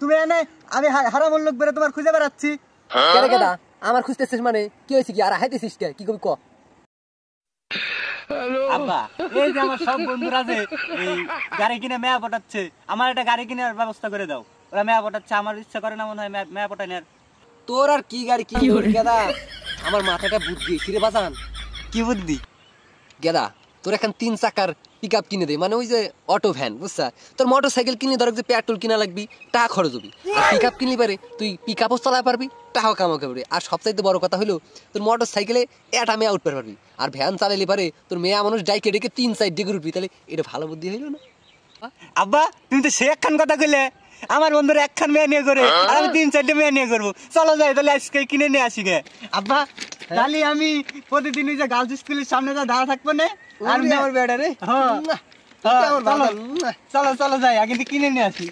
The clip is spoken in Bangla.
তুমি এনে আমি হারামুল লোক বেরে তোমার খুঁজে বেড়াচ্ছি। কেন কেডা আমার খুঁজতেছিস মানে কি হয়েছে কি আর হাইতেছিস কে কি কবি ক? আব্বা এই যে আমার সব বন্ধুরা যে এই গাড়ি কিনে মেয়া পটাচ্ছে, আমার একটা গাড়ি কেনার ব্যবস্থা করে দাও। ওরা মেয়া পটাচ্ছে, আমার ইচ্ছা করে না মনে হয় মেয়া পটানোর। তোর আর কি গাড়ি কি গেদা, আমার মাথাটা বুদ্ধি ছিরে বাজান। কি বুদ্ধি? গেদা তোর এখন 3 চাকার পিকআপ কিনে দে, মানে ওই যে অটো ভ্যান বুঝছা। তোর মোটর সাইকেল কিনে ধর যে পেট্রোল কিনা লাগবি, টাকা খরচ হবি। আর পিকআপ কিনলি পারে তুই পিকআপও চালাতে পারবি, টাকাও কামাতে পারবি। আর সবচাইতে বড় কথা হলো তোর মোটর সাইকেলে এটা মেয়ে উঠতে পারবি। আর ভ্যান চালাইলে পারে তোর মেয়ে মানুষ ডাইকে ডেকে 3 সাইড ডেকে উঠবি। তাহলে এটা ভালো বুদ্ধি হইলো না? আব্বা তুমি তো সে একখান কথা কইলে, আমার বন্ধুরা একখান মেয়ে নিয়ে করে আর আমি 3-4টে মেয়ে নিয়ে করবো। চলো যাই তাহলে আজকে কিনে নিয়ে আসি গে। আব্বা তাহলে আমি প্রতিদিন যে গার্লস স্কুলের সামনে যা দাঁড়া থাকবো না আর আমার বেড়া রে। চলো চলো যাই আগে কিনে নিয়ে আসি।